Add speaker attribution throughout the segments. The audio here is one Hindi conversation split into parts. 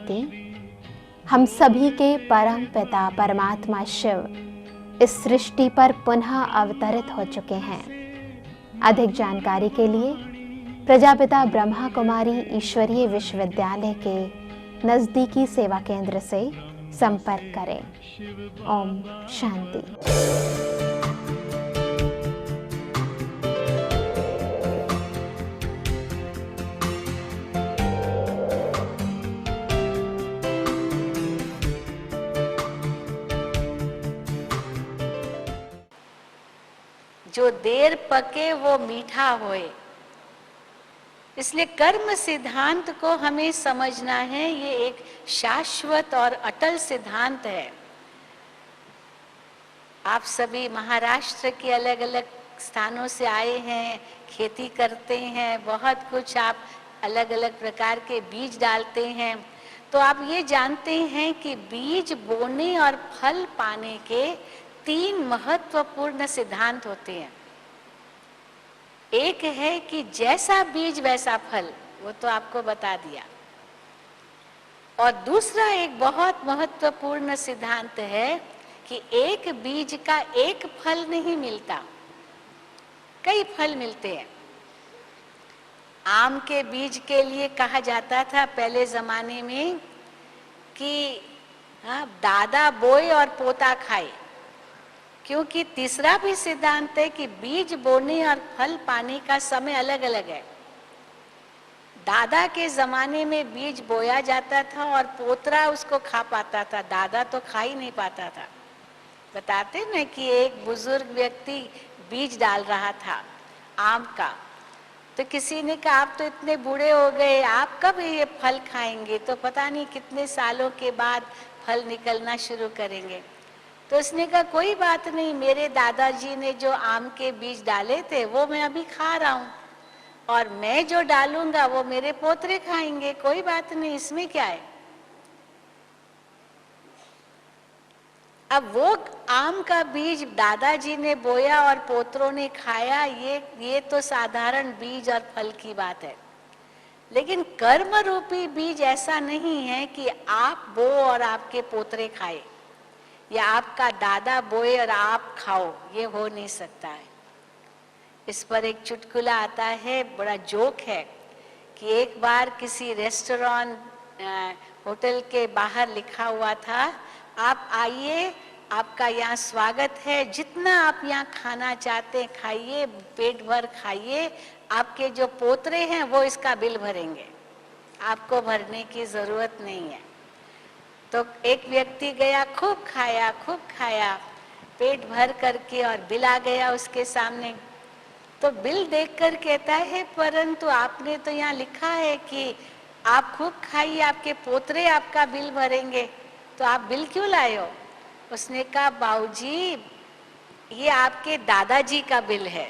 Speaker 1: शांति। हम सभी के परम पिता परमात्मा शिव इस सृष्टि पर पुनः अवतरित हो चुके हैं। अधिक जानकारी के लिए प्रजापिता ब्रह्मा कुमारी ईश्वरीय विश्वविद्यालय के नज़दीकी सेवा केंद्र से संपर्क करें। ओम शांति।
Speaker 2: जो देर पके वो मीठा होए, इसलिए कर्म सिद्धांत को हमें समझना है। ये एक शाश्वत और अटल सिद्धांत है। आप सभी महाराष्ट्र के अलग अलग स्थानों से आए हैं, खेती करते हैं, बहुत कुछ आप अलग अलग प्रकार के बीज डालते हैं। तो आप ये जानते हैं कि बीज बोने और फल पाने के 3 महत्वपूर्ण सिद्धांत होते हैं। एक है कि जैसा बीज वैसा फल, वो तो आपको बता दिया। और दूसरा एक बहुत महत्वपूर्ण सिद्धांत है कि एक बीज का एक फल नहीं मिलता, कई फल मिलते हैं। आम के बीज के लिए कहा जाता था पहले जमाने में कि दादा बोए और पोता खाए, क्योंकि तीसरा भी सिद्धांत है कि बीज बोने और फल पाने का समय अलग अलग है। दादा के जमाने में बीज बोया जाता था और पोतरा उसको खा पाता था, दादा तो खा ही नहीं पाता था। बताते ना कि एक बुजुर्ग व्यक्ति बीज डाल रहा था आम का, तो किसी ने कहा आप तो इतने बूढ़े हो गए, आप कब ये फल खाएंगे? तो पता नहीं कितने सालों के बाद फल निकलना शुरू करेंगे। तो उसने कहा कोई बात नहीं, मेरे दादाजी ने जो आम के बीज डाले थे वो मैं अभी खा रहा हूँ, और मैं जो डालूंगा वो मेरे पोतरे खाएंगे, कोई बात नहीं, इसमें क्या है। अब वो आम का बीज दादाजी ने बोया और पोतरों ने खाया, ये तो साधारण बीज और फल की बात है। लेकिन कर्म रूपी बीज ऐसा नहीं है कि आप बो और आपके पोतरे खाए, या आपका दादा बोए और आप खाओ, ये हो नहीं सकता है। इस पर एक चुटकुला आता है, बड़ा जोक है कि एक बार किसी रेस्टोरेंट होटल के बाहर लिखा हुआ था, आप आइए, आपका यहाँ स्वागत है, जितना आप यहाँ खाना चाहते हैं खाइए, पेट भर खाइए, आपके जो पोतरे हैं वो इसका बिल भरेंगे, आपको भरने की जरूरत नहीं है। तो एक व्यक्ति गया, खूब खाया पेट भर करके, और बिल आ गया उसके सामने। तो बिल देखकर कहता है परंतु आपने तो यहाँ लिखा है कि आप खूब खाइए, आपके पोतरे आपका बिल भरेंगे, तो आप बिल क्यों लाए हो? उसने कहा बाबूजी ये आपके दादाजी का बिल है।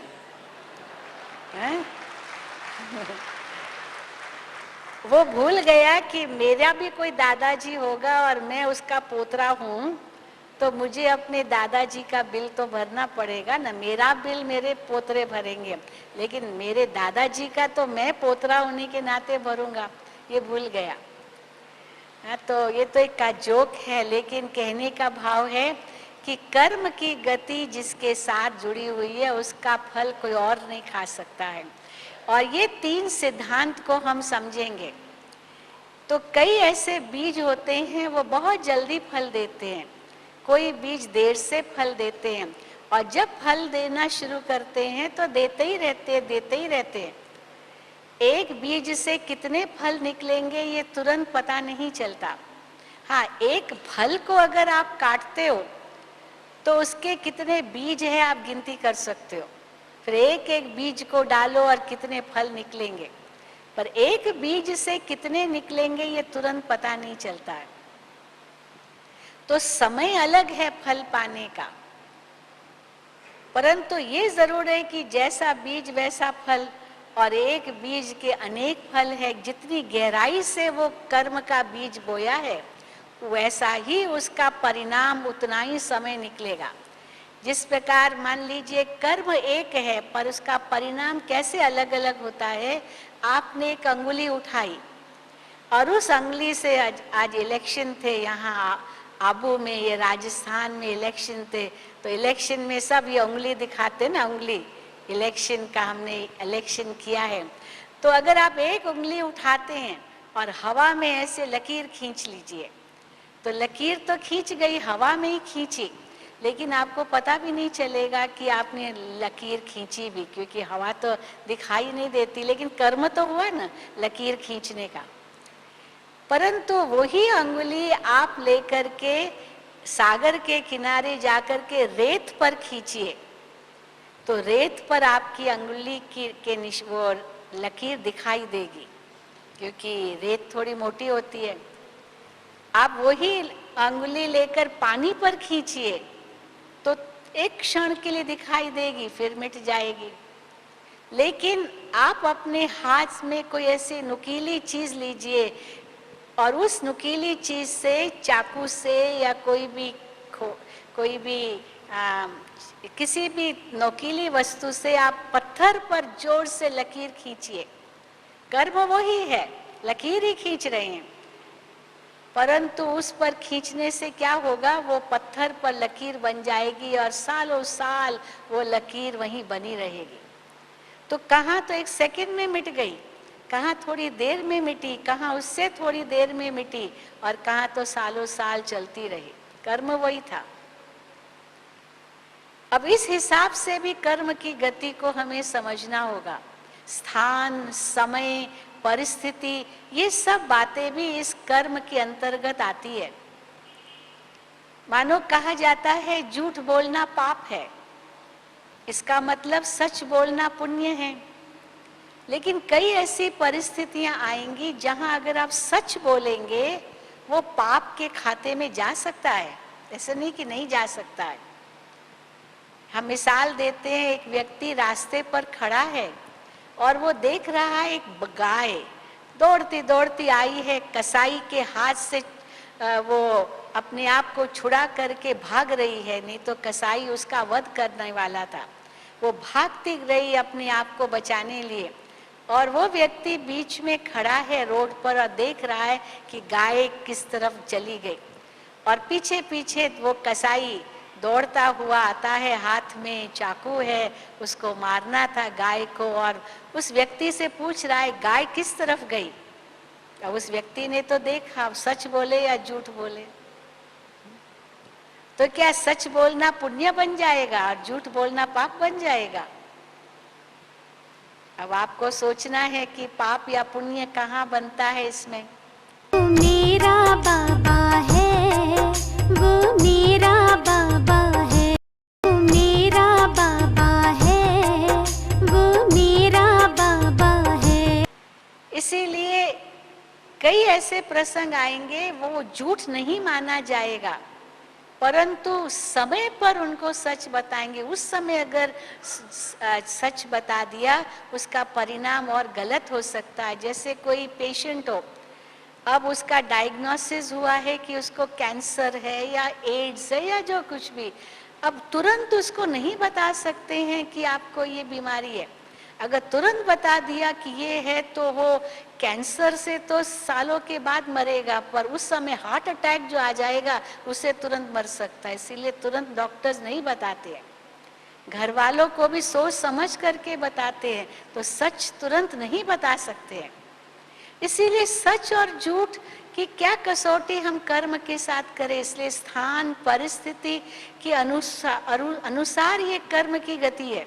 Speaker 2: वो भूल गया कि मेरा भी कोई दादाजी होगा और मैं उसका पोतरा हूँ, तो मुझे अपने दादाजी का बिल तो भरना पड़ेगा ना। मेरा बिल मेरे पोतरे भरेंगे, लेकिन मेरे दादाजी का तो मैं पोतरा होने के नाते भरूंगा, ये भूल गया। तो ये तो एक का जोक है, लेकिन कहने का भाव है कि कर्म की गति जिसके साथ जुड़ी हुई है उसका फल कोई और नहीं खा सकता है। और ये 3 सिद्धांत को हम समझेंगे तो कई ऐसे बीज होते हैं वो बहुत जल्दी फल देते हैं, कोई बीज देर से फल देते हैं, और जब फल देना शुरू करते हैं तो देते ही रहते हैं। एक बीज से कितने फल निकलेंगे ये तुरंत पता नहीं चलता। हाँ, एक फल को अगर आप काटते हो तो उसके कितने बीज हैं आप गिनती कर सकते हो। फिर एक एक बीज को डालो और कितने फल निकलेंगे, पर एक बीज से कितने निकलेंगे ये तुरंत पता नहीं चलता है। तो समय अलग है फल पाने का, परंतु ये जरूर है कि जैसा बीज वैसा फल, और एक बीज के अनेक फल है। जितनी गहराई से वो कर्म का बीज बोया है वैसा ही उसका परिणाम उतना ही समय निकलेगा। जिस प्रकार मान लीजिए कर्म एक है पर उसका परिणाम कैसे अलग अलग होता है। आपने एक अंगुली उठाई, और उस उंगली से आज इलेक्शन थे यहाँ आबू में, ये राजस्थान में इलेक्शन थे, तो इलेक्शन में सब ये उंगली दिखाते ना, उंगली इलेक्शन का, हमने इलेक्शन किया है। तो अगर आप एक उंगली उठाते हैं और हवा में ऐसे लकीर खींच लीजिए, तो लकीर तो खींच गई, हवा में ही खींची, लेकिन आपको पता भी नहीं चलेगा कि आपने लकीर खींची भी, क्योंकि हवा तो दिखाई नहीं देती, लेकिन कर्म तो हुआ ना लकीर खींचने का। परंतु वही अंगुली आप लेकर के सागर के किनारे जाकर के रेत पर खींचिए, तो रेत पर आपकी अंगुली के वो लकीर दिखाई देगी, क्योंकि रेत थोड़ी मोटी होती है। आप वही अंगुली लेकर पानी पर खींचिए तो एक क्षण के लिए दिखाई देगी, फिर मिट जाएगी। लेकिन आप अपने हाथ में कोई ऐसी नुकीली चीज लीजिए और उस नुकीली चीज से, चाकू से या कोई भी किसी भी नुकीली वस्तु से आप पत्थर पर जोर से लकीर खींचिए। कर्म वही है, लकीर ही खींच रहे हैं, परंतु उस पर खींचने से क्या होगा, वो पत्थर पर लकीर बन जाएगी और सालों साल वो लकीर वहीं बनी रहेगी। तो कहाँ तो एक सेकंड में मिट गई, कहाँ थोड़ी देर में मिटी, कहाँ उससे थोड़ी देर में मिटी, और कहाँ तो सालों साल चलती रही। कर्म वही था। अब इस हिसाब से भी कर्म की गति को हमें समझना होगा। स्थान, समय, परिस्थिति, ये सब बातें भी इस कर्म के अंतर्गत आती है। मानो कहा जाता है झूठ बोलना पाप है, इसका मतलब सच बोलना पुण्य है। लेकिन कई ऐसी परिस्थितियां आएंगी जहां अगर आप सच बोलेंगे वो पाप के खाते में जा सकता है, ऐसा नहीं कि नहीं जा सकता है। हम मिसाल देते हैं, एक व्यक्ति रास्ते पर खड़ा है और वो देख रहा है एक गाय दौड़ती दौड़ती आई है, कसाई के हाथ से वो अपने आप को छुड़ा करके भाग रही है, नहीं तो कसाई उसका वध करने वाला था। वो भागती रही अपने आप को बचाने लिए, और वो व्यक्ति बीच में खड़ा है रोड पर और देख रहा है कि गाय किस तरफ चली गई, और पीछे पीछे वो कसाई दौड़ता हुआ आता है, हाथ में चाकू है, उसको मारना था गाय को, और उस व्यक्ति से पूछ रहा है गाय किस तरफ गई। अब उस व्यक्ति ने तो देखा, सच बोले या झूठ बोले। तो क्या सच बोलना पुण्य बन जाएगा और झूठ बोलना पाप बन जाएगा? अब आपको सोचना है कि पाप या पुण्य कहाँ बनता है इसमें।
Speaker 3: मेरा बाबा है, वो मेरा बाबा है, वो मेरा बाबा है, वो मेरा बाबा है।
Speaker 2: इसीलिए कई ऐसे प्रसंग आएंगे वो झूठ नहीं माना जाएगा, परंतु समय पर उनको सच बताएंगे। उस समय अगर सच बता दिया उसका परिणाम और गलत हो सकता है। जैसे कोई पेशेंट हो, अब उसका डायग्नोसिस हुआ है कि उसको कैंसर है या एड्स है या जो कुछ भी, अब तुरंत उसको नहीं बता सकते हैं कि आपको ये बीमारी है। अगर तुरंत बता दिया कि ये है तो वो कैंसर से तो सालों के बाद मरेगा, पर उस समय हार्ट अटैक जो आ जाएगा उससे तुरंत मर सकता है। इसीलिए तुरंत डॉक्टर्स नहीं बताते हैं, घर वालों को भी सोच समझ करके बताते हैं, तो सच तुरंत नहीं बता सकते हैं। इसीलिए सच और झूठ की क्या कसौटी हम कर्म के साथ करें, इसलिए स्थान परिस्थिति के अनुसार ये कर्म की गति है।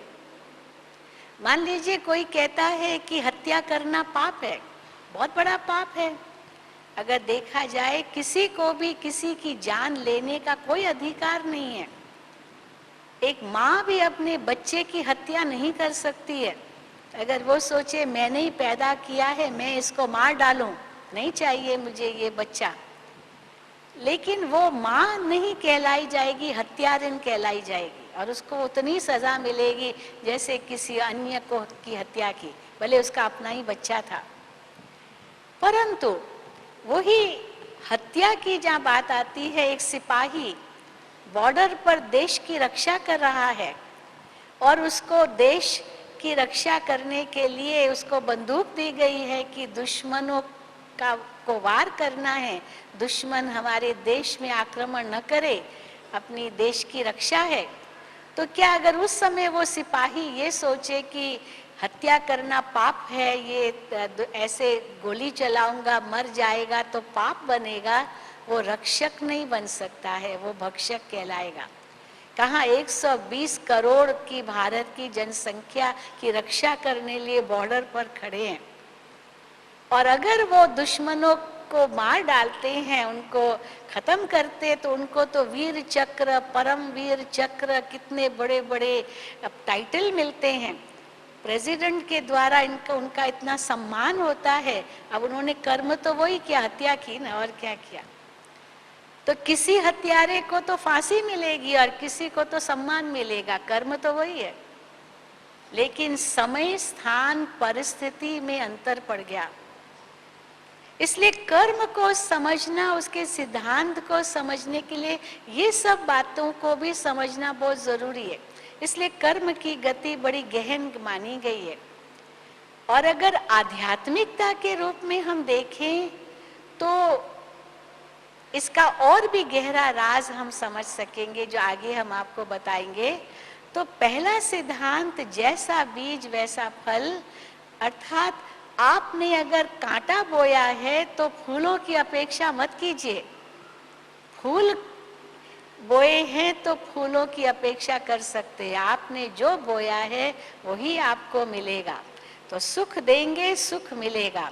Speaker 2: मान लीजिए कोई कहता है कि हत्या करना पाप है, बहुत बड़ा पाप है। अगर देखा जाए किसी को भी किसी की जान लेने का कोई अधिकार नहीं है। एक माँ भी अपने बच्चे की हत्या नहीं कर सकती है। अगर वो सोचे मैंने ही पैदा किया है, मैं इसको मार डालूं, नहीं चाहिए मुझे ये बच्चा, लेकिन वो माँ नहीं कहलाई जाएगी, हत्यारिन कहलाई जाएगी, और उसको उतनी सजा मिलेगी जैसे किसी अन्य को की हत्या की, भले उसका अपना ही बच्चा था। परंतु वही हत्या की जहाँ बात आती है, एक सिपाही बॉर्डर पर देश की रक्षा कर रहा है और उसको देश की रक्षा करने के लिए उसको बंदूक दी गई है कि दुश्मनों को वार करना है, दुश्मन हमारे देश में आक्रमण न करे, अपनी देश की रक्षा है, तो क्या अगर उस समय वो सिपाही ये सोचे कि हत्या करना पाप है, ये ऐसे गोली चलाऊंगा मर जाएगा तो पाप बनेगा, वो रक्षक नहीं बन सकता है, वो भक्षक कहलाएगा। कहाँ 120 करोड़ की भारत की जनसंख्या की रक्षा करने लिए बॉर्डर पर खड़े हैं, और अगर वो दुश्मनों को मार डालते हैं, उनको खत्म करते, तो उनको तो वीर चक्र, परम वीर चक्र, कितने बड़े बड़े टाइटल मिलते हैं, प्रेसिडेंट के द्वारा इनका उनका इतना सम्मान होता है। अब उन्होंने कर्म तो वही किया, हत्या की ना, और क्या किया। तो किसी हत्यारे को तो फांसी मिलेगी और किसी को तो सम्मान मिलेगा, कर्म तो वही है, लेकिन समय स्थान परिस्थिति में अंतर पड़ गया। इसलिए कर्म को समझना, उसके सिद्धांत को समझने के लिए ये सब बातों को भी समझना बहुत जरूरी है। इसलिए कर्म की गति बड़ी गहन मानी गई है। और अगर आध्यात्मिकता के रूप में हम देखें तो इसका और भी गहरा राज हम समझ सकेंगे, जो आगे हम आपको बताएंगे। तो पहला सिद्धांत, जैसा बीज वैसा फल, अर्थात आपने अगर कांटा बोया है तो फूलों की अपेक्षा मत कीजिए। फूल बोए हैं तो फूलों की अपेक्षा कर सकते हैं, आपने जो बोया है वही आपको मिलेगा। तो सुख देंगे, सुख मिलेगा।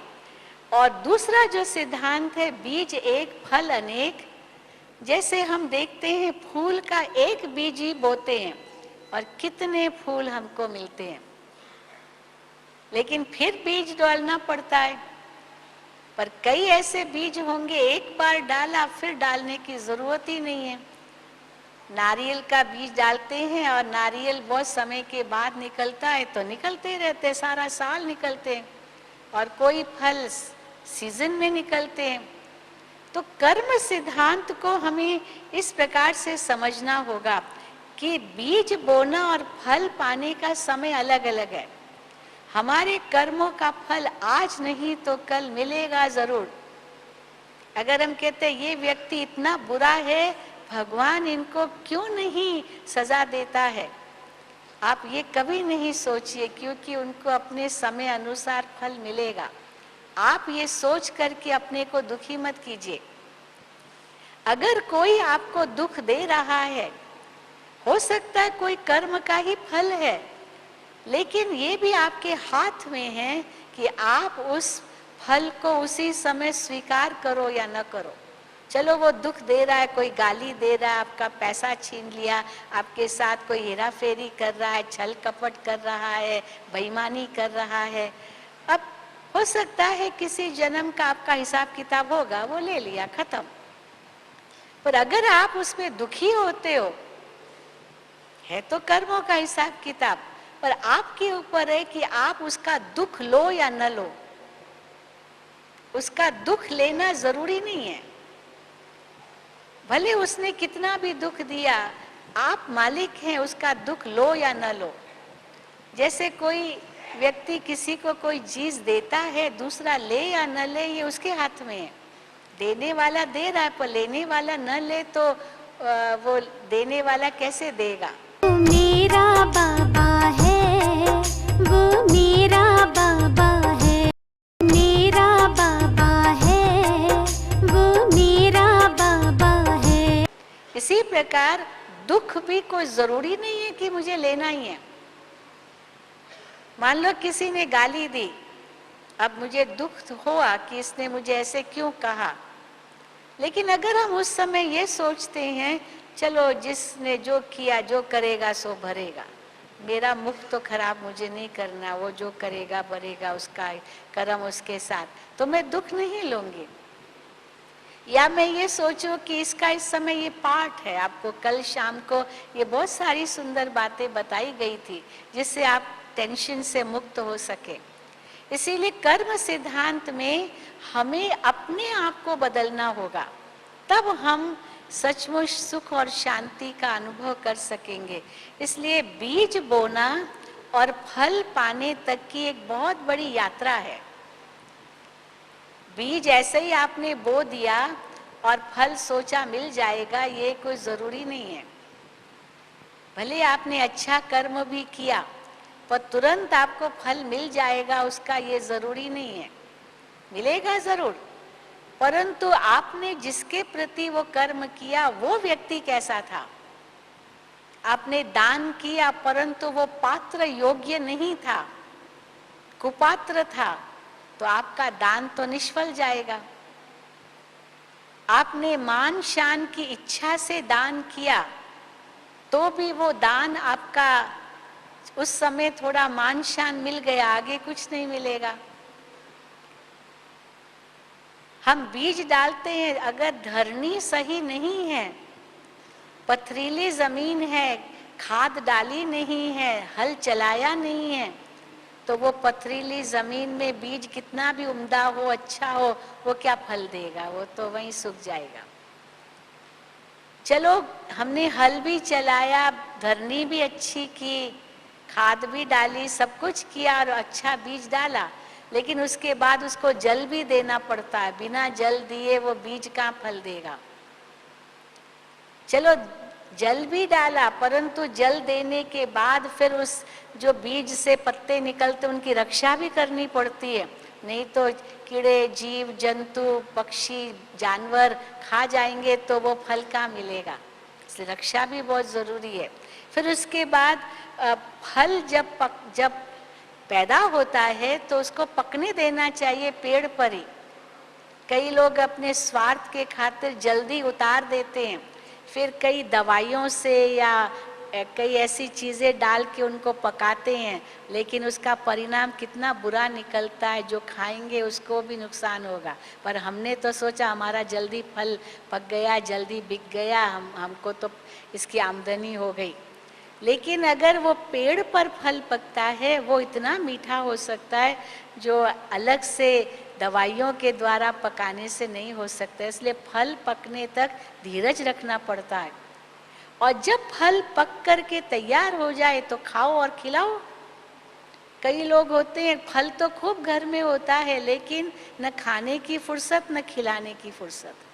Speaker 2: और दूसरा जो सिद्धांत है, बीज एक फल अनेक। जैसे हम देखते हैं फूल का एक बीज ही बोते हैं और कितने फूल हमको मिलते हैं, लेकिन फिर बीज डालना पड़ता है। पर कई ऐसे बीज होंगे एक बार डाला फिर डालने की जरूरत ही नहीं है। नारियल का बीज डालते हैं और नारियल बहुत समय के बाद निकलता है तो निकलते रहते, सारा साल निकलते हैं, और कोई फल सीजन में निकलते हैं। तो कर्म सिद्धांत को हमें इस प्रकार से समझना होगा कि बीज बोना और फल पाने का समय अलग अलग है। हमारे कर्मों का फल आज नहीं तो कल मिलेगा जरूर। अगर हम कहते हैं ये व्यक्ति इतना बुरा है, भगवान इनको क्यों नहीं सजा देता है, आप ये कभी नहीं सोचिए, क्योंकि उनको अपने समय अनुसार फल मिलेगा। आप ये सोच करके अपने को दुखी मत कीजिए। अगर कोई आपको दुख दे रहा है, हो सकता है कोई कर्म का ही फल है, लेकिन ये भी आपके हाथ में है कि आप उस फल को उसी समय स्वीकार करो या न करो। चलो वो दुख दे रहा है, कोई गाली दे रहा है, आपका पैसा छीन लिया, आपके साथ कोई हेरा फेरी कर रहा है, छल कपट कर रहा है, बेईमानी कर रहा है। अब हो सकता है किसी जन्म का आपका हिसाब किताब होगा, वो ले लिया, खत्म। पर अगर आप उसमें दुखी होते हो, है तो कर्मों का हिसाब किताब, पर आपके ऊपर है कि आप उसका दुख लो या न लो। उसका दुख लेना जरूरी नहीं है, भले उसने कितना भी दुख दिया, आप मालिक हैं, उसका दुख लो या न लो। जैसे कोई व्यक्ति किसी को कोई चीज देता है, दूसरा ले या न ले ये उसके हाथ में है। देने वाला दे रहा है, पर लेने वाला न ले तो वो देने वाला कैसे देगा।
Speaker 3: वो मेरा बाबा है, वो मेरा बाबा है, मेरा बाबा है, वो मेरा बाबा है।
Speaker 2: इसी प्रकार दुख भी कोई जरूरी नहीं है कि मुझे लेना ही है। मान लो किसी ने गाली दी, अब मुझे दुख हुआ कि इसने मुझे ऐसे क्यों कहा, लेकिन अगर हम उस समय ये सोचते हैं चलो जिसने जो किया जो करेगा सो भरेगा, मेरा मुख तो खराब मुझे नहीं करना, वो जो करेगा भरेगा, उसका कर्म उसके साथ, तो मैं दुख नहीं लूंगी। या मैं ये सोचूं कि इसका इस समय ये पाठ है, आपको कल शाम को ये बहुत सारी सुंदर बातें बताई गई थी जिससे आप टेंशन से मुक्त हो सके। इसीलिए कर्म सिद्धांत में हमें अपने आप को बदलना होगा, तब हम सचमुच सुख और शांति का अनुभव कर सकेंगे। इसलिए बीज बोना और फल पाने तक की एक बहुत बड़ी यात्रा है। बीज ऐसे ही आपने बो दिया और फल सोचा मिल जाएगा, ये कोई जरूरी नहीं है। भले आपने अच्छा कर्म भी किया पर तुरंत आपको फल मिल जाएगा उसका, ये जरूरी नहीं है। मिलेगा जरूर, परंतु आपने जिसके प्रति वो कर्म किया वो व्यक्ति कैसा था। आपने दान किया परंतु वो पात्र योग्य नहीं था, कुपात्र था, तो आपका दान तो निष्फल जाएगा। आपने मान शान की इच्छा से दान किया तो भी वो दान आपका उस समय थोड़ा मान शान मिल गया, आगे कुछ नहीं मिलेगा। हम बीज डालते हैं, अगर धरनी सही नहीं है, पथरीली जमीन है, खाद डाली नहीं है, हल चलाया नहीं है, तो वो पथरीली जमीन में बीज कितना भी उम्दा हो, अच्छा हो, वो क्या फल देगा, वो तो वहीं सूख जाएगा। चलो हमने हल भी चलाया, धरनी भी अच्छी की, खाद भी डाली, सब कुछ किया और अच्छा बीज डाला, लेकिन उसके बाद उसको जल भी देना पड़ता है। बिना जल दिए वो बीज कहाँ फल देगा। चलो जल भी डाला, परंतु जल देने के बाद फिर उस जो बीज से पत्ते निकलते उनकी रक्षा भी करनी पड़ती है, नहीं तो कीड़े, जीव जंतु, पक्षी, जानवर खा जाएंगे तो वो फल कहाँ मिलेगा। इसलिए रक्षा भी बहुत जरूरी है। फिर उसके बाद फल जब पैदा होता है तो उसको पकने देना चाहिए पेड़ पर ही। कई लोग अपने स्वार्थ के खातिर जल्दी उतार देते हैं, फिर कई दवाइयों से या कई ऐसी चीज़ें डाल के उनको पकाते हैं, लेकिन उसका परिणाम कितना बुरा निकलता है, जो खाएंगे उसको भी नुकसान होगा। पर हमने तो सोचा हमारा जल्दी फल पक गया, जल्दी बिक गया, हमको तो इसकी आमदनी हो गई। लेकिन अगर वो पेड़ पर फल पकता है वो इतना मीठा हो सकता है जो अलग से दवाइयों के द्वारा पकाने से नहीं हो सकता। इसलिए फल पकने तक धीरज रखना पड़ता है, और जब फल पक करके तैयार हो जाए तो खाओ और खिलाओ। कई लोग होते हैं फल तो खूब घर में होता है, लेकिन न खाने की फुर्सत न खिलाने की फुर्सत।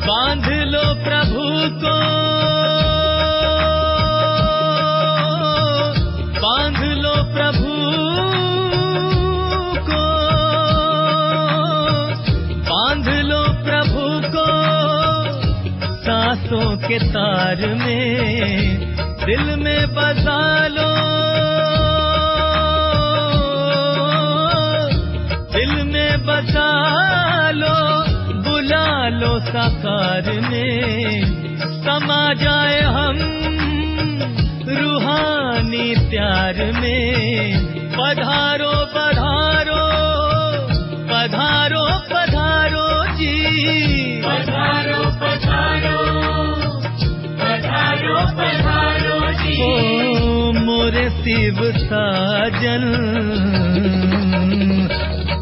Speaker 4: बांध लो प्रभु को, बांध लो प्रभु को, बांध लो प्रभु को सांसों के तार में, दिल में बसा लो, दिल में बसा लो, बुला लो साकार में, समा जाए हम रूहानी प्यार में। पधारो पधारो पधारो पधारो जी, पधारो पधारो पधारो पधारो जी। ओ मोरे शिव साजन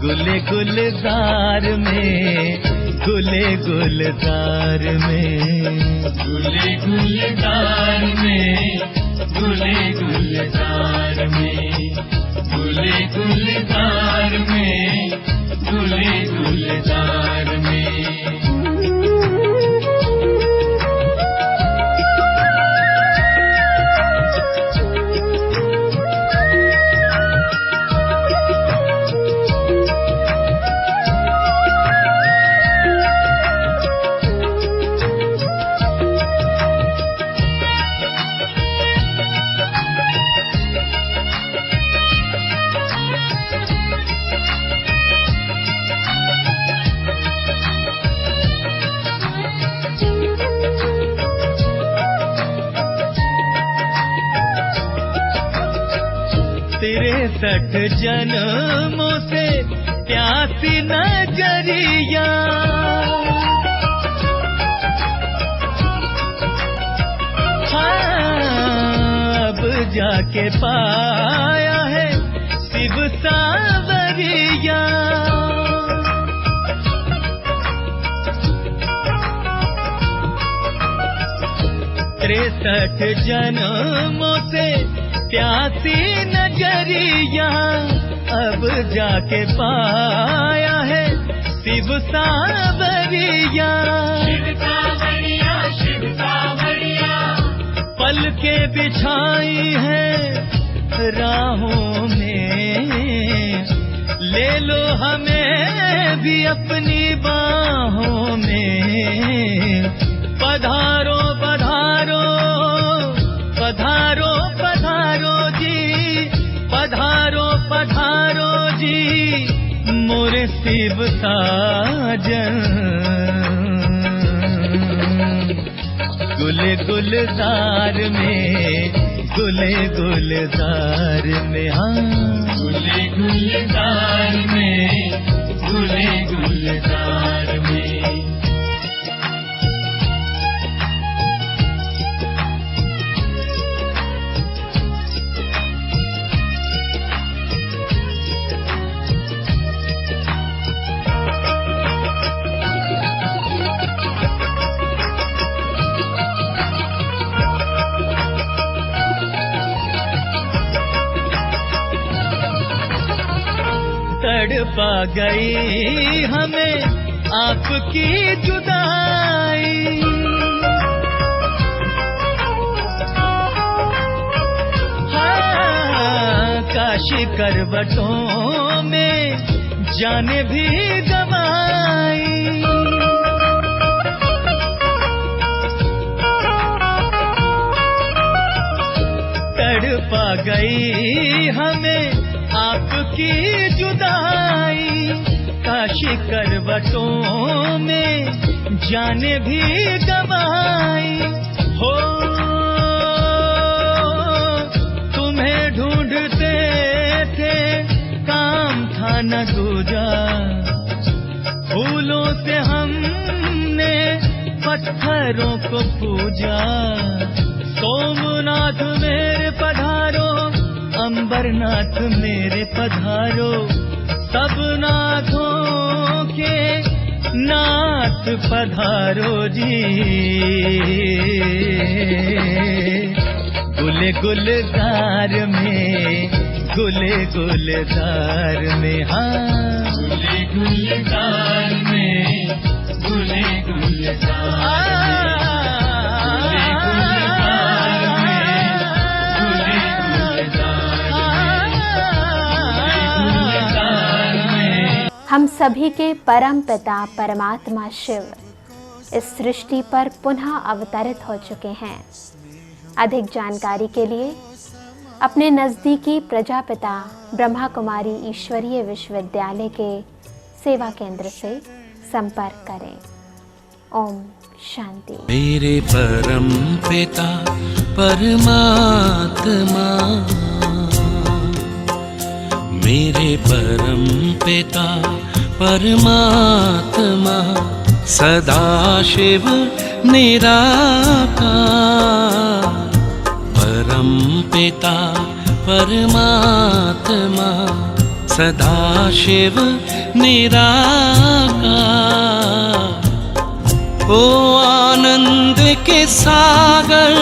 Speaker 4: गुले गुलजार में, गुले गुलजार में, गुले गुलजार में, गुले गुलजार में, गुले गुलजार में, गुले गुलजार में। 63 जन्मों से प्यासी नजरिया, अब जाके पाया है शिव सावरिया। 63 जन्मों से प्यासी नजरिया, अब जाके पाया है शिव सावरिया। शिव सावरिया, शिव सावरिया, पल के बिछाई है राहों में, ले लो हमें भी अपनी बाहों में। पधारो पधारो पधारो पधारो जी, पधारो पधारो जी मोरे शिव साजन। गुले गुलजार में, गुले गुलजार में, हाँ गुले गुलजार में, गुले गुलजार में। तड़पा गई हमें आपकी जुदाई, हाँ काशी करवटों में जाने भी गवाई। तड़पा गई हमें आपकी जुदाई, काशी करवटों में जाने भी गवाई। हो तुम्हें ढूंढते थे काम था न दूजा, फूलों से हमने पत्थरों को पूजा। सोमनाथ मेरे पधारो, अंबरनाथ मेरे पधारो, सब नाथों के नाथ पधारो जी। गुले गुलजार में, गुले गुलजार में, हाँ गुले गुलजार में, गुले गुलजार
Speaker 1: हम सभी के परम पिता परमात्मा शिव इस सृष्टि पर पुनः अवतरित हो चुके हैं। अधिक जानकारी के लिए अपने नज़दीकी प्रजापिता ब्रह्मा कुमारी ईश्वरीय विश्वविद्यालय के सेवा केंद्र से संपर्क करें। ओम शांति।
Speaker 5: मेरे परम पिता परमात्मा, मेरे परम पिता परमात्मा, सदाशिव निराकार। परम पिता परमात्मा, सदाशिव निराकार। ओ आनंद के सागर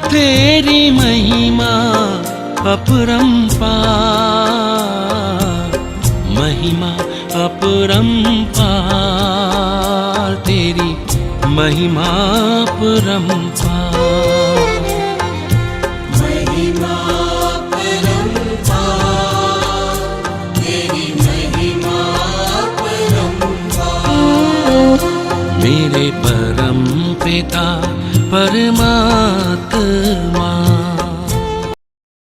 Speaker 5: तेरी महिमा अपरंपार, महिमा अपरंपार, तेरी महिमा अपरंपार।
Speaker 6: महिमा अपरंपार, तेरी महिमा अपरंपार।
Speaker 5: मेरे परम पिता परमात्मा,